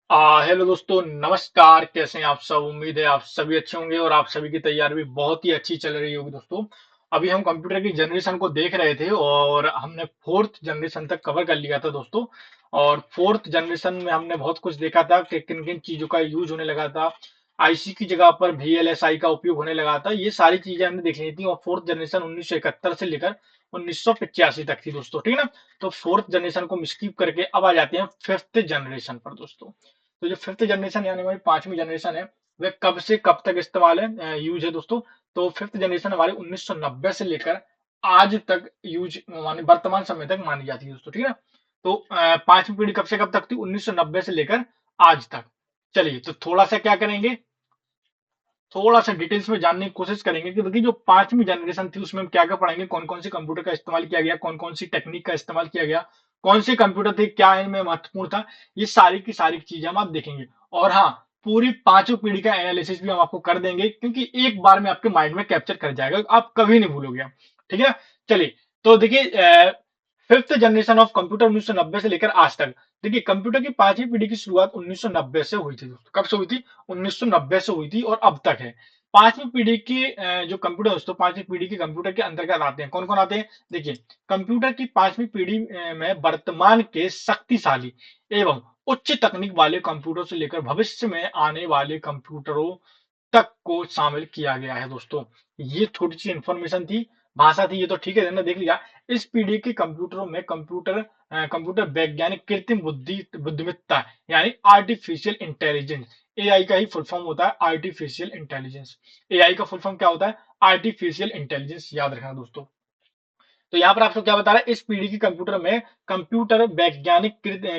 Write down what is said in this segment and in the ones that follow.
Hello दोस्तों, नमस्कार। कैसे हैं आप सब? उम्मीद है आप सभी अच्छे होंगे और आप सभी की तैयारी भी बहुत ही अच्छी चल रही होगी दोस्तों। अभी हम कंप्यूटर की जनरेशन को देख रहे थे और हमने फोर्थ जनरेशन तक कवर कर लिया था दोस्तों। और फोर्थ जनरेशन में हमने बहुत कुछ देखा था कि किन किन चीजों का यूज होने लगा था। आईसी की जगह पर VLSI का उपयोग होने लगा था। ये सारी चीजें हमने देख ली थी और फोर्थ जनरेशन 1971 से लेकर 1985 तक थी दोस्तों, ठीक है ना। तो फोर्थ जनरेशन को स्किप करके अब आ जाते हैं फिफ्थ जनरेशन पर दोस्तों। तो जो फिफ्थ जनरेशन यानी हमारी पांचवी जनरेशन है, वह कब से कब तक इस्तेमाल है, यूज है दोस्तों। तो फिफ्थ जनरेशन हमारी 1990 से लेकर आज तक यूज माने वर्तमान समय तक मानी जाती है दोस्तों, ठीक है ना। तो पांचवी पीढ़ी कब से कब तक थी? 1990 से लेकर आज तक। चलिए, तो थोड़ा सा क्या करेंगे, थोड़ा सा डिटेल्स में जानने की कोशिश करेंगे कि देखिए जो पांचवी जनरेशन थी उसमें हम क्या क्या पढ़ेंगे, कौन कौन से कंप्यूटर का इस्तेमाल किया गया, कौन कौन सी टेक्निक का इस्तेमाल किया गया, कौन से कंप्यूटर थे, क्या इनमें महत्वपूर्ण था। ये सारी की सारी चीजें हम आप देखेंगे। और हाँ, पूरी पांचों पीढ़ी का एनालिसिस भी हम आपको कर देंगे, क्योंकि एक बार में आपके माइंड में कैप्चर कर जाएगा, आप कभी नहीं भूलोगे आप, ठीक है ना। चलिए, तो देखिए फिफ्थ जनरेशन ऑफ कंप्यूटर 1990 से लेकर आज तक। देखिए, कंप्यूटर की पांचवी पीढ़ी की शुरुआत 1990 से हुई थी दोस्तों। कब से हुई थी? 1990 से हुई थी और अब तक है। पांचवी पीढ़ी की जो कंप्यूटर दोस्तों, पांचवी पीढ़ी के कंप्यूटर के अंतर्गत आते हैं। कौन कौन आते हैं? देखिए, कंप्यूटर की पांचवी पीढ़ी में वर्तमान के शक्तिशाली एवं उच्च तकनीक वाले कंप्यूटर से लेकर भविष्य में आने वाले कंप्यूटरों तक को शामिल किया गया है दोस्तों। ये छोटी सी इंफॉर्मेशन थी, भाषा थी, ये तो ठीक है, हमने देख लिया। इस पीढ़ी के कंप्यूटरों में कंप्यूटर वैज्ञानिक कृत्रिम बुद्धिमत्ता यानी आर्टिफिशियल इंटेलिजेंस, एआई का ही फुल फॉर्म होता है आर्टिफिशियल इंटेलिजेंस। एआई का फुल फॉर्म क्या होता है? आर्टिफिशियल इंटेलिजेंस, याद रखना दोस्तों। तो यहाँ पर आपको क्या बता रहा है, इस पीढ़ी के कंप्यूटर में कंप्यूटर वैज्ञानिक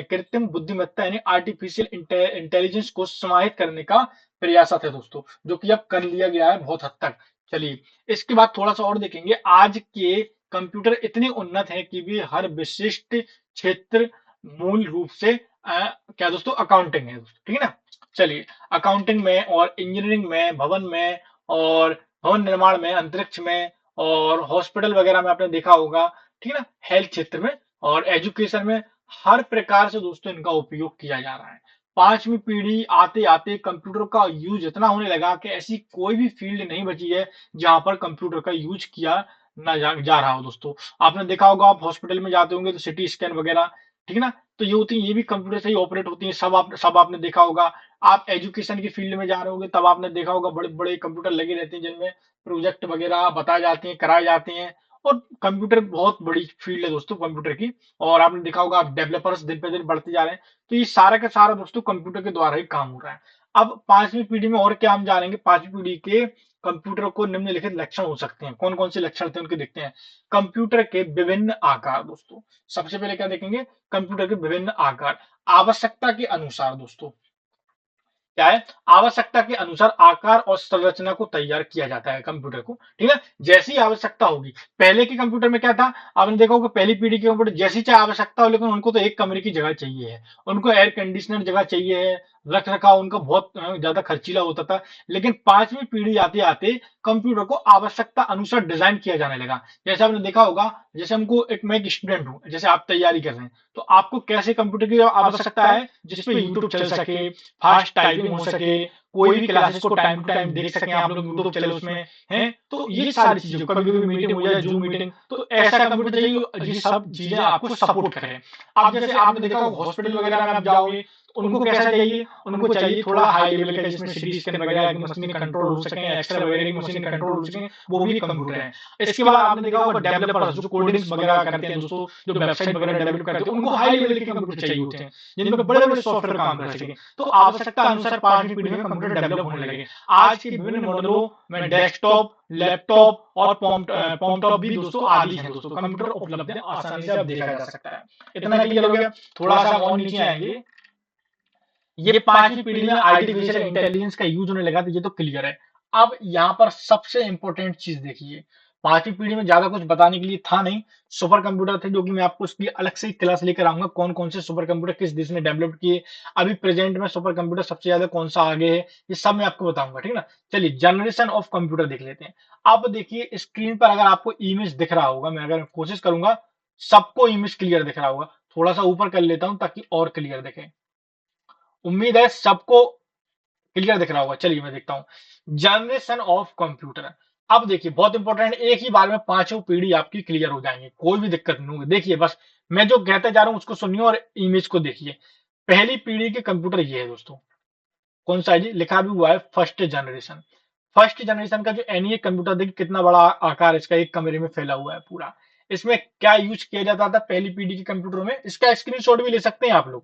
कृत्रिम बुद्धिमत्ता यानी आर्टिफिशियल इंटेलिजेंस को समाहित करने का प्रयास है दोस्तों, जो कि अब कर लिया गया है बहुत हद तक। चलिए, इसके बाद थोड़ा सा और देखेंगे। आज के कंप्यूटर इतने उन्नत हैं कि भी हर विशिष्ट क्षेत्र मूल रूप से क्या दोस्तों, अकाउंटिंग है दोस्तों, ठीक है ना। चलिए, अकाउंटिंग में और इंजीनियरिंग में, भवन में और भवन निर्माण में, अंतरिक्ष में और हॉस्पिटल वगैरह में आपने देखा होगा, ठीक है ना, हेल्थ क्षेत्र में और एजुकेशन में, हर प्रकार से दोस्तों इनका उपयोग किया जा रहा है। पांचवी पीढ़ी आते आते कंप्यूटर का यूज इतना होने लगा कि ऐसी कोई भी फील्ड नहीं बची है जहां पर कंप्यूटर का यूज किया जा रहा हो दोस्तों। आपने देखा होगा, आप हॉस्पिटल में जाते होंगे तो सिटी स्कैन वगैरह, ठीक है ना, तो ये होती है, ये भी कंप्यूटर से ही ऑपरेट होती है। सब आपने देखा होगा। आप एजुकेशन की फील्ड में जा रहे होंगे तब आपने देखा होगा, बड़े बड़े कंप्यूटर लगे रहते हैं जिनमें प्रोजेक्ट वगैरह बताए जाते हैं, कराए जाते हैं। और कंप्यूटर बहुत बड़ी फील्ड है दोस्तों कंप्यूटर की। और आपने देखा होगा डेवलपर्स दिन पे दिन बढ़ते जा रहे हैं। तो ये सारा का सारा दोस्तों कंप्यूटर के द्वारा ही काम हो रहा है। अब पांचवी पीढ़ी में और क्या हम जानेंगे, पांचवी पीढ़ी के कंप्यूटर को निम्नलिखित लक्षण हो सकते हैं। कौन कौन से लक्षण थे उनके देखते हैं। कंप्यूटर के विभिन्न आकार दोस्तों, सबसे पहले क्या देखेंगे, कंप्यूटर के विभिन्न आकार। आवश्यकता के अनुसार दोस्तों, क्या है, आवश्यकता के अनुसार आकार और संरचना को तैयार किया जाता है कंप्यूटर को, ठीक है। जैसी आवश्यकता होगी, पहले के कंप्यूटर में क्या था, आपने देखा होगा पहली पीढ़ी के कंप्यूटर जैसी चाहे आवश्यकता हो, लेकिन उनको तो एक कमरे की जगह चाहिए है, उनको एयर कंडीशनर जगह चाहिए है, रख रखाव उनका बहुत ज्यादा खर्चीला होता था। लेकिन पांचवी पीढ़ी आते आते कंप्यूटर को आवश्यकता अनुसार डिजाइन किया जाने लगा। जैसे आपने देखा होगा, जैसे हमको मैं एक स्टूडेंट हूँ, जैसे आप तैयारी कर रहे हैं, तो आपको कैसे कंप्यूटर की आवश्यकता है, जिसपे यूट्यूब चल सके, फास्ट टाइपिंग हो सके, कोई भी क्लासेस को टाइम टू टाइम देख सकें आप लोग, यूट्यूब चले उसमें हैं। तो ये सारी चीजें, कभी कभी मीटिंग हो जाए, जूम मीटिंग, तो ऐसा कंप्यूटर चाहिए ये सब चीजें आपको सपोर्ट करें। अब जैसे आपने देखा होगा हॉस्पिटल वगैरह में आप जाओगे, तो उनको कैसा चाहिए, उनको चाहिए थोड़ा हाई लेवल का, जिसमें सीटी स्कैन वगैरह की मशीन कंट्रोल हो सके, एक्सरे वगैरह की मशीन कंट्रोल हो सके, वो भी कंप्यूटर है। इसके बाद आपने देखा होगा डेवलपर्स जो कोडिंग्स वगैरह करते हैं दोस्तों, जो वेबसाइट वगैरह डेवलप करते हैं, उनको हाई लेवल के कंप्यूटर चाहिए होते हैं, जिनमें बड़े बड़े सॉफ्टवेयर काम कर सके। तो आवश्यकता अनुसार पांचवी पीढ़ी में कंप्यूटर डेवलप होने लगे। आज के विभिन्न मॉडलों में डेस्कटॉप, लैपटॉप और पॉमटॉप भी दोस्तों आदि हैं दोस्तों, कंप्यूटर उपलब्ध है, आसानी से अब देखा जा सकता है। इतना क्लियर हो गया। थोड़ा सा और नीचे आएंगे, ये पांचवी पीढ़ी में आर्टिफिशियल इंटेलिजेंस का यूज होने लगा, तो ये तो क्लियर है। अब यहाँ पर सबसे इंपॉर्टेंट चीज देखिए, पांचवी पीढ़ी में ज्यादा कुछ बताने के लिए था नहीं। सुपर कंप्यूटर थे, जो कि मैं आपको उसकी अलग से क्लास लेकर आऊंगा, कौन कौन से सुपर कंप्यूटर किस देश ने डेवलप किए, अभी प्रेजेंट में सुपर कंप्यूटर सबसे ज्यादा कौन सा आगे है, ये सब मैं आपको बताऊंगा, ठीक है ना। चलिए, जनरेशन ऑफ कंप्यूटर देख लेते हैं। अब देखिए स्क्रीन पर अगर आपको इमेज दिख रहा होगा, मैं अगर कोशिश करूंगा, सबको इमेज क्लियर दिख रहा होगा। थोड़ा सा ऊपर कर लेता हूं ताकि और क्लियर दिखे। उम्मीद है सबको क्लियर दिख रहा होगा। चलिए मैं देखता हूँ जनरेशन ऑफ कंप्यूटर। अब देखिए बहुत इंपॉर्टेंट, एक ही बार में पांचों पीढ़ी आपकी क्लियर हो जाएंगे, कोई भी दिक्कत नहीं होगी। देखिए बस मैं जो कहते जा रहा हूँ उसको सुनिए और इमेज को देखिए। पहली पीढ़ी के कंप्यूटर ये है दोस्तों, कौन सा है जी, लिखा भी हुआ है फर्स्ट जनरेशन। फर्स्ट जनरेशन का जो एनईए कंप्यूटर देखिए कितना बड़ा आकार इसका, एक कमरे में फैला हुआ है पूरा। इसमें क्या यूज किया जाता था पहली पीढ़ी के कंप्यूटरों में, इसका स्क्रीनशॉट भी ले सकते हैं आप लोग,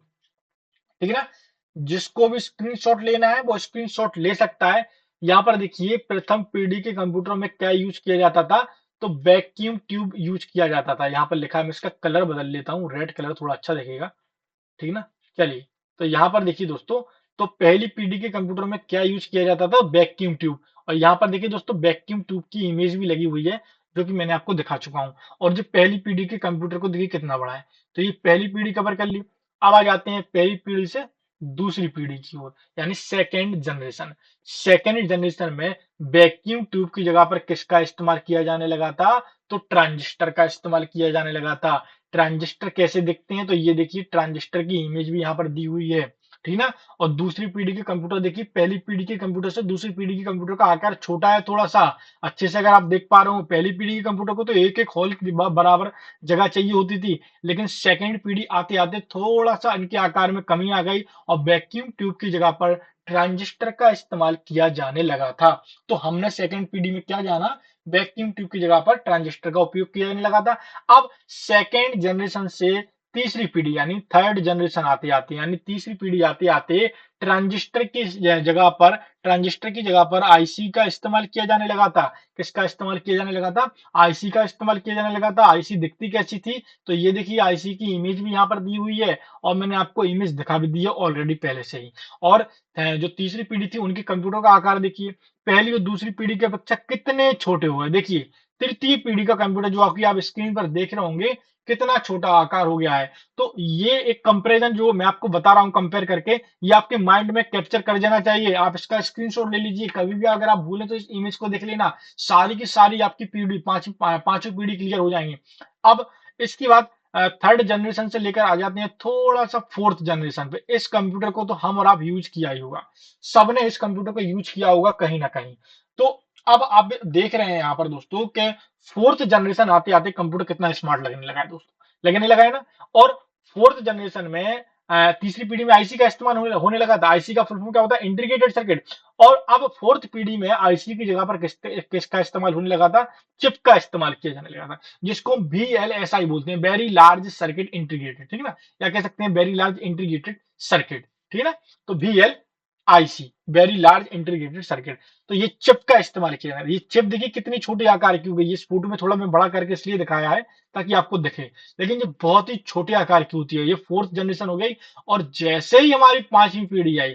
ठीक है ना। जिसको भी स्क्रीनशॉट लेना है वो स्क्रीनशॉट ले सकता है। यहाँ पर देखिए प्रथम पीढ़ी के कंप्यूटर में क्या यूज किया जाता था, तो वैक्यूम ट्यूब यूज किया जाता था। यहाँ पर लिखा है, मैं इसका कलर बदल लेता हूँ, रेड कलर थोड़ा अच्छा दिखेगा, ठीक है ना। चलिए तो यहाँ पर देखिए दोस्तों, तो पहली पीढ़ी के कंप्यूटर में क्या यूज किया जाता था, वैक्यूम ट्यूब। और यहाँ पर देखिए दोस्तों वैक्यूम ट्यूब की इमेज भी लगी हुई है, जो कि मैंने आपको दिखा चुका हूँ। और जो पहली पीढ़ी के कंप्यूटर को देखिए कितना बड़ा है, तो ये पहली पीढ़ी कवर कर ली। अब आ जाते हैं पहली पीढ़ी से दूसरी पीढ़ी की ओर, यानी सेकेंड जनरेशन। सेकेंड जनरेशन में वैक्यूम ट्यूब की जगह पर किसका इस्तेमाल किया जाने लगा था, तो ट्रांजिस्टर का इस्तेमाल किया जाने लगा था। ट्रांजिस्टर कैसे दिखते हैं, तो ये देखिए ट्रांजिस्टर की इमेज भी यहाँ पर दी हुई है, ठीक ना। और दूसरी पीढ़ी के कंप्यूटर देखिए, पहली पीढ़ी के कंप्यूटर से दूसरी पीढ़ी के कंप्यूटर का आकार छोटा है थोड़ा सा। अच्छे से अगर आप देख पा रहे हो, पहली पीढ़ी के कंप्यूटर को तो एक एक हॉल की बराबर जगह चाहिए होती थी, लेकिन सेकेंड पीढ़ी आते आते थोड़ा सा इनके आकार में कमी आ गई और वैक्यूम ट्यूब की जगह पर ट्रांजिस्टर का इस्तेमाल किया जाने लगा था। तो हमने सेकेंड पीढ़ी में क्या जाना, वैक्यूम ट्यूब की जगह पर ट्रांजिस्टर का उपयोग किया जाने लगा था। अब सेकेंड जनरेशन से तीसरी पीढ़ी यानी थर्ड जनरेशन आते आते, यानी तीसरी पीढ़ी आते आते ट्रांजिस्टर की जगह पर आईसी का इस्तेमाल किया जाने लगा था। किसका इस्तेमाल किया जाने लगा था, आईसी का इस्तेमाल किया जाने लगा था। आईसी दिखती कैसी थी, तो ये देखिए आईसी की इमेज भी यहाँ पर दी हुई है, और मैंने आपको इमेज दिखा भी दी है ऑलरेडी पहले से ही। और जो तीसरी पीढ़ी थी उनके कंप्यूटर का आकार देखिए, पहली और दूसरी पीढ़ी के अपेक्षा कितने छोटे हुए। देखिए तृतीय पीढ़ी का कंप्यूटर जो आपकी आप स्क्रीन पर देख रहे होंगे, कितना छोटा आकार हो गया है। तो ये एक कंपैरिजन जो मैं आपको बता रहा हूं कंपेयर करके, ये आपके माइंड में कैप्चर कर जाना चाहिए। आप इसका स्क्रीनशॉट ले लीजिए, कभी भी अगर आप भूलें तो इस इमेज को देख लेना, सारी की सारी आपकी पीढ़ी पांचों पीढ़ी क्लियर हो जाएंगी। अब इसके बाद थर्ड जनरेशन से लेकर आ जाते हैं थोड़ा सा फोर्थ जनरेशन पे। इस कंप्यूटर को तो हम और आप यूज किया ही होगा, सबने इस कंप्यूटर को यूज किया होगा कहीं ना कहीं। तो अब आप देख रहे हैं यहाँ पर दोस्तों कि फोर्थ जनरेशन आते आते कंप्यूटर कितना स्मार्ट लगने लगा है दोस्तों, लगने लगा है ना। और फोर्थ जनरेशन में तीसरी पीढ़ी में आईसी का इस्तेमाल होने लगा था। आईसी का फुल फॉर्म क्या होता है, इंटीग्रेटेड सर्किट। और अब फोर्थ पीढ़ी में आईसी की जगह पर किसका इस्तेमाल होने लगा था, चिप का इस्तेमाल किया जाने लगा था, जिसको VLSI बोलते हैं, वेरी लार्ज सर्किट इंटीग्रेटेड, ठीक है ना, या कह सकते हैं वेरी लार्ज इंटीग्रेटेड सर्किट, ठीक है ना। तो VLIC, very large integrated circuit. तो ये चिप का इस्तेमाल किया जाए। ये चिप देखिए कितनी छोटी आकार की हो गई, इस फोटो में थोड़ा मैं बड़ा करके इसलिए दिखाया है ताकि आपको दिखे, लेकिन ये बहुत ही छोटे आकार की होती है। ये फोर्थ जनरेशन हो गई। और जैसे ही हमारी पांचवी पीढ़ी आई,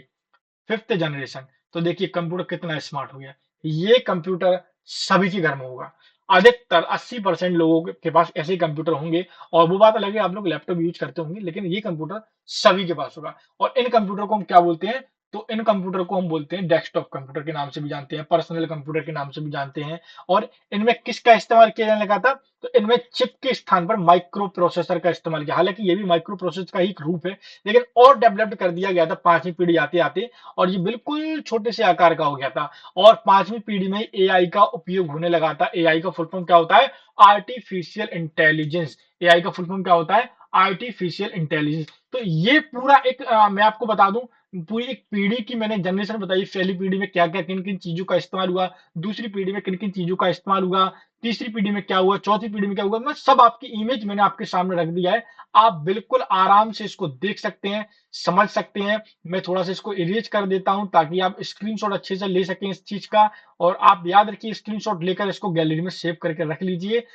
फिफ्थ जनरेशन, तो देखिए कंप्यूटर कितना स्मार्ट हो गया। ये कंप्यूटर सभी के घर में होगा, अधिकतर 80% लोगों के पास ऐसे कंप्यूटर होंगे। और वो बात अलग है आप लोग लैपटॉप यूज करते होंगे, लेकिन ये कंप्यूटर सभी के पास होगा। और इन कंप्यूटर को हम क्या बोलते हैं, तो इन कंप्यूटर को हम बोलते हैं डेस्कटॉप कंप्यूटर के नाम से भी जानते हैं, पर्सनल कंप्यूटर के नाम से भी जानते हैं। और इनमें किसका इस्तेमाल किया जाने लगा था, तो इनमें चिप के स्थान पर माइक्रो प्रोसेसर का इस्तेमाल किया। हालांकि ये भी माइक्रो प्रोसेसर का ही एक रूप है, लेकिन और डेवलप्ड कर दिया गया था पांचवी पीढ़ी आते आते। और ये बिल्कुल छोटे से आकार का हो गया था। और पांचवी पीढ़ी में एआई का उपयोग होने लगा था। एआई का फुल फॉर्म क्या होता है, आर्टिफिशियल इंटेलिजेंस। एआई का फुल फॉर्म क्या होता है, आर्टिफिशियल इंटेलिजेंस। तो ये पूरा एक मैं आपको बता दूं, पूरी एक पीढ़ी की मैंने जनरेशन बताई। पहली पीढ़ी में क्या क्या किन किन चीजों का इस्तेमाल हुआ, दूसरी पीढ़ी में किन किन चीजों का इस्तेमाल हुआ, तीसरी पीढ़ी में क्या हुआ, चौथी पीढ़ी में क्या हुआ, मैं सब आपकी इमेज मैंने आपके सामने रख दिया है। आप बिल्कुल आराम से इसको देख सकते हैं, समझ सकते हैं। मैं थोड़ा सा इसको इरेज कर देता हूं ताकि आप स्क्रीनशॉट अच्छे से ले सकें इस चीज का। और आप याद रखिए स्क्रीनशॉट लेकर इसको गैलरी में सेव करके रख लीजिए।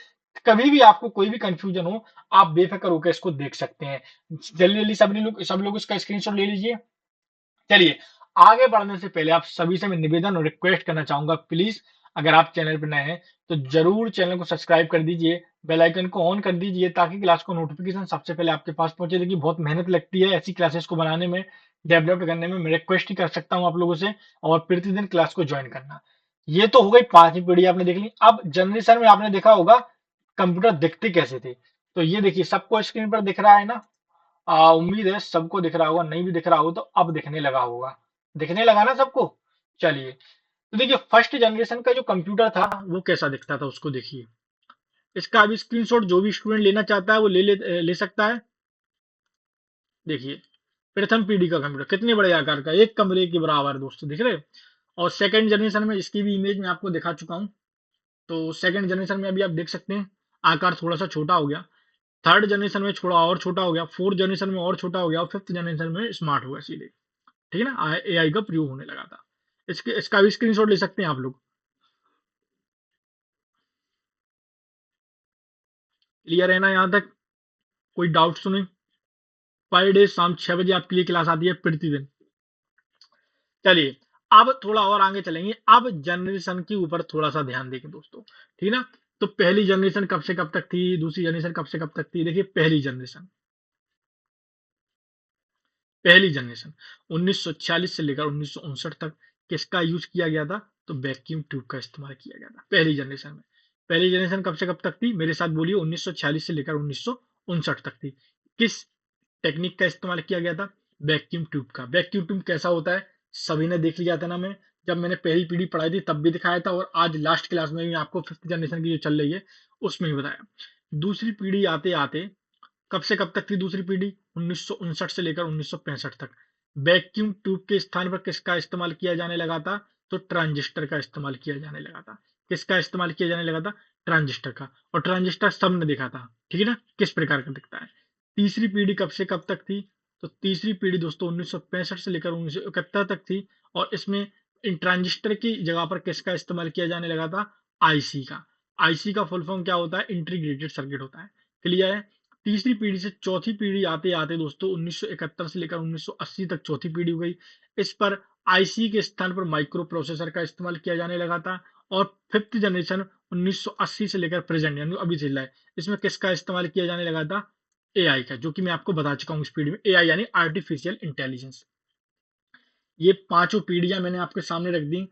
कभी भी आपको कोई भी कंफ्यूजन हो, आप बेफिक्र होकर इसको देख सकते हैं। जल्दी जल्दी सब लोग इसका स्क्रीनशॉट ले लीजिए। चलिए आगे बढ़ने से पहले आप सभी से मैं निवेदन और रिक्वेस्ट करना चाहूंगा, प्लीज अगर आप चैनल पर नए हैं तो जरूर चैनल को सब्सक्राइब कर दीजिए, बेल आइकन को ऑन कर दीजिए, ताकि क्लास को नोटिफिकेशन सबसे पहले आपके पास पहुंचे। देखिए बहुत मेहनत लगती है ऐसी क्लासेस को बनाने में, डेवलप करने में। मैं रिक्वेस्ट ही कर सकता हूं आप लोगों से, और प्रतिदिन क्लास को ज्वाइन करना। ये तो हो गई पांचवी पीढ़ी आपने देख ली। अब जनरेशन में आपने देखा होगा कंप्यूटर दिखते कैसे थे। तो ये देखिए सबको स्क्रीन पर दिख रहा है ना, उम्मीद है सबको दिख रहा होगा, नहीं भी दिख रहा होगा तो अब दिखने लगा होगा। दिखने लगा ना सबको? चलिए, तो देखिए फर्स्ट जनरेशन का जो कंप्यूटर था वो कैसा दिखता था उसको देखिए। इसका अभी स्क्रीनशॉट जो भी स्टूडेंट लेना चाहता है वो ले सकता है। देखिए, प्रथम पीढ़ी का कंप्यूटर कितने बड़े आकार का, एक कमरे के बराबर दोस्तों, दिख रहे? और सेकंड जनरेशन में इसकी भी इमेज मैं आपको दिखा चुका हूँ। तो सेकंड जनरेशन में अभी आप देख सकते हैं आकार थोड़ा सा छोटा हो गया। थर्ड जनरेशन में थोड़ा और छोटा हो गया, फोर्थ जनरेशन में और छोटा हो गया, और फिफ्थ जनरेशन में स्मार्ट हो गया सीधे। ठीक है ना, एआई का प्रयोग होने लगा था। इसका भी स्क्रीनशॉट ले सकते हैं आप लोग। क्लियर है ना यहाँ तक? कोई डाउट तो नहीं? पर डे शाम 6 बजे आपके लिए क्लास आती है प्रतिदिन। चलिए, अब थोड़ा और आगे चलेंगे। अब जनरेशन के ऊपर थोड़ा सा ध्यान देंगे दोस्तों, ठीक है ना? तो पहली जनरेशन कब से कब तक थी, दूसरी जनरेशन कब से कब तक थी? देखिए, पहली जनरेशन 1946 से लेकर 1959 तक किसका यूज किया गया था? तो वैक्यूम ट्यूब का इस्तेमाल किया गया था पहली जनरेशन में। पहली जनरेशन कब से कब तक थी? मेरे साथ बोलिए, 1946 से लेकर 1959 तक थी। किस टेक्निक का इस्तेमाल किया गया था? वैक्यूम ट्यूब का। वैक्यूम ट्यूब कैसा होता है सभी ने देख लिया था ना? मैं जब मैंने पहली पीढ़ी पढ़ाई थी तब भी दिखाया था, और आज लास्ट क्लास में भी आपको फिफ्थ जनरेशन की जो चल रही है उसमें भी बताया। दूसरी पीढ़ी आते आते कब से कब तक थी दूसरी पीढ़ी? 1959 से लेकर 1965 तक। वैक्यूम ट्यूब के स्थान पर किसका इस्तेमाल किया जाने लगा था? तो ट्रांजिस्टर का इस्तेमाल किया जाने लगा था। किसका इस्तेमाल किया जाने लगा था? ट्रांजिस्टर का। और ट्रांजिस्टर सबने देखा था, ठीक है ना, किस प्रकार का दिखता है। तीसरी पीढ़ी कब से कब तक थी? तो तीसरी पीढ़ी दोस्तों 1965 से लेकर 1971 तक थी। और इसमें इन ट्रांजिस्टर की जगह पर किसका इस्तेमाल किया जाने लगा था? आईसी का। आईसी का फुल फॉर्म क्या होता है? इंटीग्रेटेड सर्किट होता है। क्लियर है? तीसरी पीढ़ी से चौथी पीढ़ी आते आते दोस्तों 1971 से लेकर 1980 तक चौथी पीढ़ी हो गई। इस पर आईसी के स्थान पर माइक्रो प्रोसेसर का इस्तेमाल किया जाने लगा था। और फिफ्थ जनरेशन 1980 से लेकर प्रेजेंट यानी अभी चल रहा है, इसमें किसका इस्तेमाल किया जाने लगा था? एआई का, जो कि मैं आपको बता चुका हूँ इस पीढ़ी में। एआई यानी आर्टिफिशियल इंटेलिजेंस। ये पांचों पीढ़ियां मैंने आपके सामने रख दी।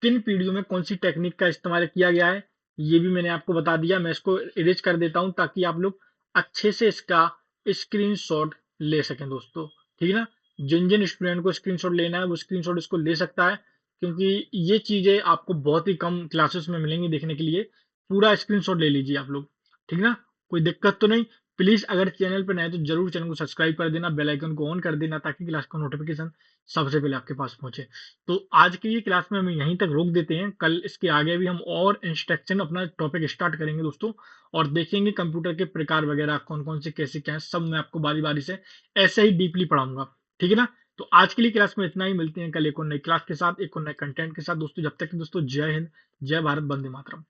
किन पीढ़ियों में कौन सी टेक्निक का इस्तेमाल किया गया है ये भी मैंने आपको बता दिया। मैं इसको इरेज कर देता हूं ताकि आप लोग अच्छे से इसका स्क्रीनशॉट ले सकें दोस्तों, ठीक है ना? जिन जिन स्टूडेंट को स्क्रीनशॉट लेना है वो स्क्रीनशॉट इसको ले सकता है, क्योंकि ये चीजें आपको बहुत ही कम क्लासेस में मिलेंगी देखने के लिए। पूरा स्क्रीनशॉट ले लीजिए आप लोग, ठीक है ना? कोई दिक्कत तो नहीं? प्लीज अगर चैनल पर नए तो जरूर चैनल को सब्सक्राइब कर देना, बेल आइकन को ऑन कर देना, ताकि क्लास का नोटिफिकेशन सबसे पहले आपके पास पहुंचे। तो आज की ये क्लास में हम यहीं तक रोक देते हैं। कल इसके आगे भी हम और इंस्ट्रक्शन अपना टॉपिक स्टार्ट करेंगे दोस्तों, और देखेंगे कंप्यूटर के प्रकार वगैरह कौन कौन से कैसे क्या है, सब मैं आपको बारी बारी से ऐसे ही डीपली पढ़ाऊंगा, ठीक है ना? तो आज के लिए क्लास में इतना ही। मिलते हैं कल एक और नई क्लास के साथ, एक और नए कंटेंट के साथ दोस्तों। जब तक कि दोस्तों, जय हिंद, जय भारत, वंदे मातरम।